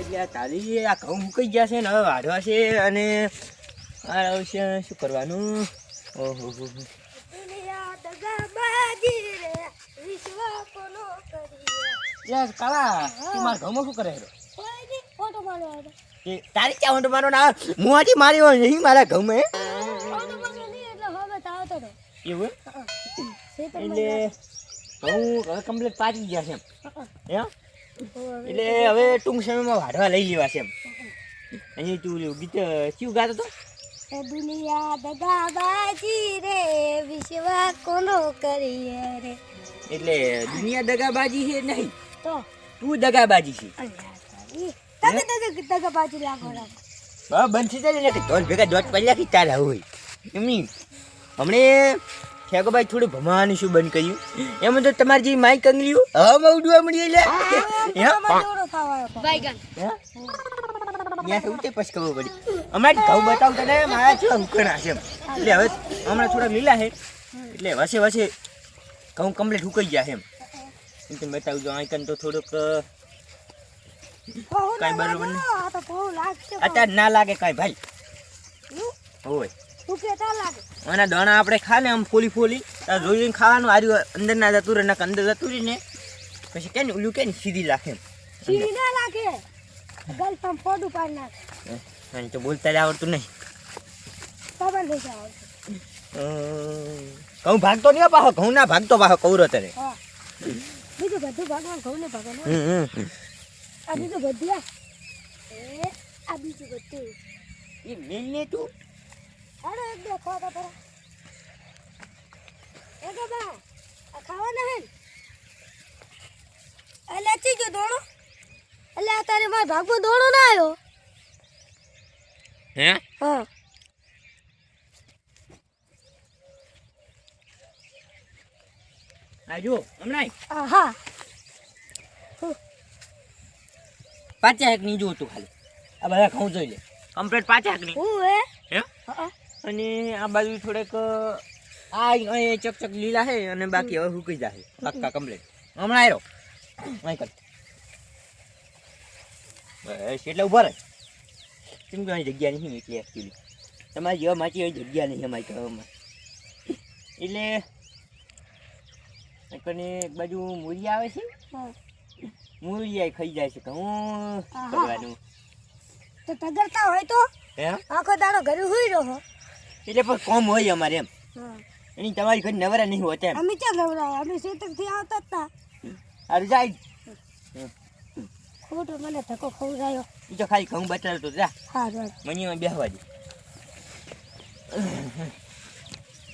એટલે તારી આ ઘઉં મૂકી ગયા છે ને હવે વાઢવા છે અને આ આવશે શું કરવાનું? ઓહો હો કાળા તું મારા ઘઉંમાં શું કરે તારી ક્યાં ઓટો મારો ના મુવાથી મારી હોય નહીં મારા ઘઉંમાં એવું એટલે ઘઉં હવે કમ્પ્લીટ પાકી ગયા છે એમ એટલે હવે ટૂંક સમયમાં વાઢવા લઈ લેવા છે એમ. અહીં તું ગીત શું ગાતો હતો? દુનિયા દગાબાજી રે વિશ્વાસ કોનો કરીએ રે. એટલે દુનિયા દગાબાજી છે નહીં તો તું દગાબાજી છે. તમે દગાબાજી લાગો હા બંધ થઈ જાય ને ધોલ ભેગા દોટ પડ્યા કે તારા હોય એમની હમણે ઠેકોભાઈ થોડું ભમાવાનું શું બંધ કર્યું એમાં તો તમારી જે માઇક કંગલ્યું હવે ઉડવા મળી એટલે પછી ખબર પડી હમણાં ઘઉં બતાવતા ને મારા થોડા ઉકળા છે એમ એટલે હવે હમણાં થોડાક લીલા છે એટલે વસે વસે ઘઉં કમ્પ્લીટ ઉકાઈ ગયા છે એમ તમે બતાવજો આઈકન તો થોડુંક કાંઈ બરોબર નહીં અત્યારે ના લાગે કાંઈ ભાઈ હોય આના દાણા આપણે ખા ને આમ ફોલી ફોલી જોઈને ખાવાનું આર્યું અંદર ના જતું રહે ના અંદર જતું રહી ને પછી કે ને ઓલું કે ને સીધી રાખે સીધી ના રાખે ગલફામ ફોડું પાડી નાખે તો બોલતા જ આવડતું નહીં ઘઉં ભાગતો નહીં પાછો ઘઉં ના ભાગતો પાછો કૌરો તરે બીજું બધું ભાગવાનું ઘઉં ને ભાગવાનું આ બીજું બધું આ બીજું બધું એ મેલ ને તું અરે એક બે ખોટા પર એ બાબા આ ખાવાના હે એટલે ચીજો દોણો એટલે આ તારે માર ભાગમાં દોણો ના આવ્યો હે હા આજો હમણાં હા 5 એક ની જોતું ખાલી આ બધા ઘઉં જોઈ લે કમ્પ્લીટ 5 એક ની હું હે અને આ બાજુ થોડેક આ અહીં ચકચક લીલા છે અને બાકી હવે સુકાઈ જાય પાક્કા કમ્પ્લીટ હમણાં આવ્યો અહીં કર બસ એટલે ઉભા રહે કેમ કે અહીં જગ્યા નહીં એટલે એકચ્યુઅલી તમારી જેવા માટી અહીં જગ્યા નહીં અમારી ઘરમાં એટલે કને એક બાજુ મૂરી આવે છે મૂરી ખાઈ જાય છે હું કરવાનું તો તગરતા હોય તો હે આખો દાડો ઘરે હુઈ રહો એટલે પણ કોમ હોય અમારે એમ એની તમારી ઘર નવરા નહીં હોતા એમ અમે ક્યાં નવરાય અમે ખેતરથી આવતા હતા અરે જાય ખોટો મને ધક્કો ખવડાયો એ તો ખાલી ઘઉં બતાવતો જા હા રે મને બેહવા દે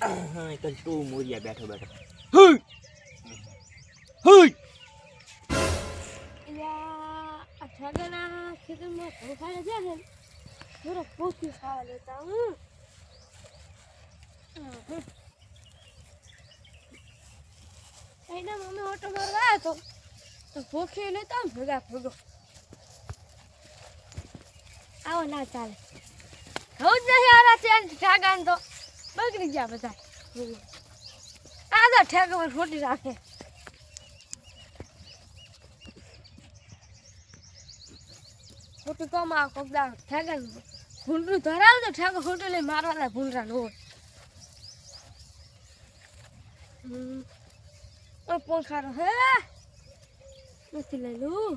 હા તો તું મોરિયા બેઠો બેઠો આ ઠાગરના ખેતરમાં ઘઉં ખાઈને જાય ને થોડો પોસ્તી ખાવા લેતા હું એના મમ્મી ઓટો મારવા આવ્યો તો ભૂખી લેતા ભેગા ભેગો આવો ના ચાલે ઘઉં જ નહીં આરા ત્યાં ઠાગાને તો બગડી ગયા બધા આ તો ઠેકામાં ખોટી રાખે ખોટી કોમાં કોકદા ઠેકા ભૂંડરું ધરાવ તો ઠેકો ખોટું લઈ મારવાના ભૂંડરા નો હોય પોખારો હે નથી લઈ લઉં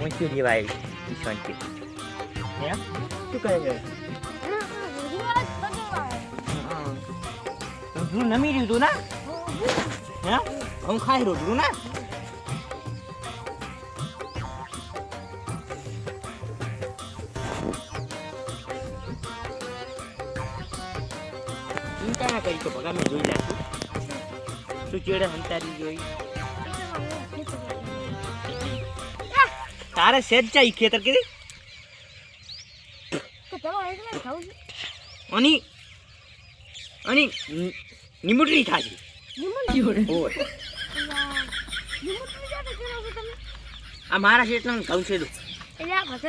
Muncul dia baik di cantik. Ya? Tu kaya. Dulu nami dia tu na? Ya? Kamu khai dulu na? ચિંતા ના કરી તો ભગા મેં જોઈ નાખું શું ચેડે હંતારી જોઈ તારે સેજ જાય ખેતર કીધી અને અને નિમુટરી થાજી ઓય આ મારા શેતનો ઘઉં છે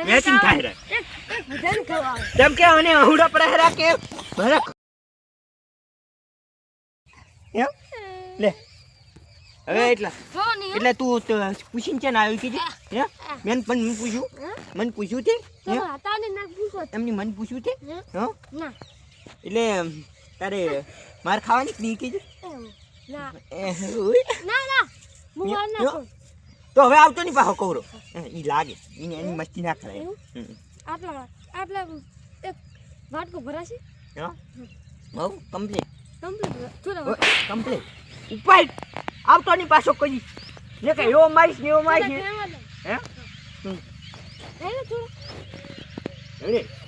મેચિંગ થાય રે તેમ કે અને અહુડા પડે રાખે ભરક એમ લે હવે એટલે તું પૂછીને છે ને આવી કીધી હે મેં પણ મને પૂછ્યું તે એમની મને પૂછ્યું તે હા એટલે તારે માર ખાવાની નહીં કીધી તો હવે આવતો નહીં પાછો કવરો ઈ લાગે એની મસ્તી ના કરાય આટલા એક વાટકો ભરાશે હા બહુ કમ્પ્લીટ ઉપાય આવતો નહીં પાછો કોઈ ને કે એવો મારીશ ને એવો મારીશ હે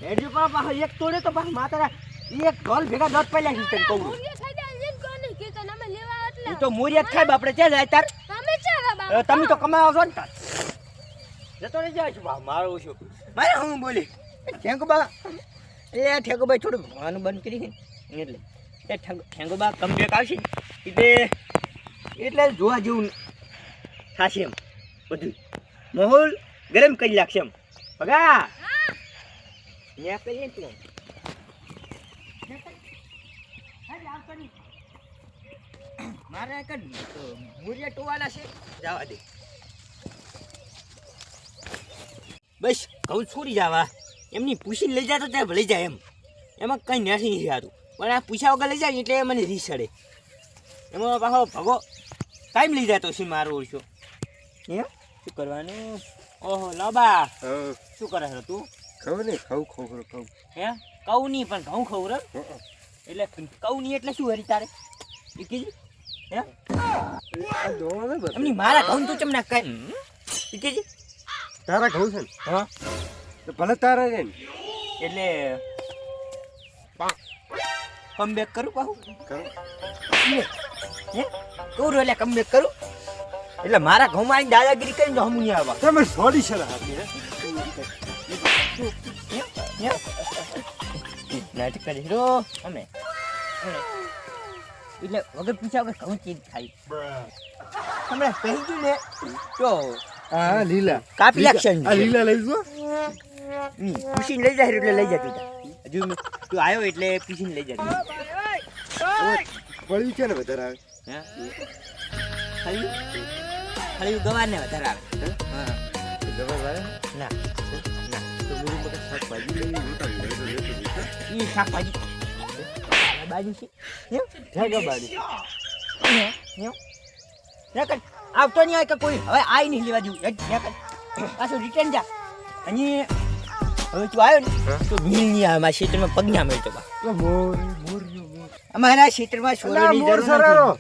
એડજો પાછો એક તોડે તો પાછો માતારા એક ઢોલ ભેગા દોત પહેલા તને કહું તો મોરિયાત ખાય આપણે ત્યાં જાય તાર તમે તો કમાવો છો ને તાર જતો રહી જાય છું મારો શું મારે હું બોલી ઠેંગોબા ઠેંગોભાઈ થોડું ભણવાનું બંધ કરી એટલે ઠેંગોબા કમબેક આવશે એટલે જોવા જેવું થશે એમ બધું માહોલ ગરમ કરી લાગશે એમ ભગા ત્યાં કરીએ તું મારે મૂરિયા ટોવાલા છે જવા દે બસ ઘઉં છોડી જવા એમની પૂછીને લઈ જતો ત્યાં લઈ જાય એમ એમાં કંઈ નથી સારું પણ આ પૂછ્યા વગર લઈ જાય એટલે મને રીસ ચડે એમાં પાછો ભગો ટાઈમ લઈ જતો છે મારો ઓછો એમ શું કરવાનું ઓહો લાબા શું કરે છે તું ખબર નહીં ખાવું હે કહું નહીં પણ ઘઉં ખવું રે એટલે કહું નહીં એટલે શું હરી તારે એ કીધું હે એમની મારા ઘઉં તો ચમના કઈ એ કીધું તારા ઘઉં છે ને હા તો ભલે તારા છે ને એટલે કમબેક કરું પાછું હે કહું એટલે કમબેક કરું એટલે મારા ઘઉંમાં આવીને દાદાગીરી કરીને હમું નહીં આવવા તમે સોડી છે નાટક કરી રો અમે એટલે વગર પૂછ્યા વગર ઘઉં ચીજ ખાઈ હમણાં કહી ગયું ને તો હા લીલા કાપી લાગશે આ લીલા લઈ જો પૂછીને લઈ જાય એટલે લઈ જતું હજુ તું આવ્યો એટલે પૂછીને લઈ જતું વળ્યું છે ને વધારે આવે હે ખાલી ગવાર ને વધારે આવે હા જવા આવે ના તો મૂળ મગજ શાકભાજી લઈ એ શાકભાજી બાજુ છે ઠેકા બારી આવતો નહીં આવે કે કોઈ હવે આવી નહીં લેવા જેવું પાછું રિટર્ન જા અને હવે તું આવ્યો ને તો મિલ નહીં આવે મારા ક્ષેત્રમાં પગ ના મળતો બા મોર અમારા ક્ષેત્રમાં છોડવાની મોર જરૂર સરારો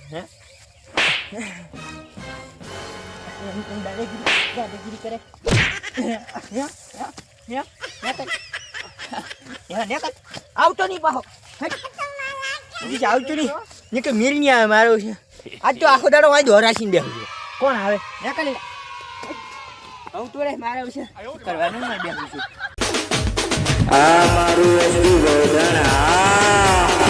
નથી દાદાગીરી કરે આવતો નહીં પાહો આવતો નહીં ને કે મિલ નહીં આવે મારો છે આજ તો આખો દાડો વાંધો હરાશીને બેહું છું કોણ આવે નીકળી હું તો રે મારે છે કરવાનું ના બેહું છું આ મારું એસટી ગોધણા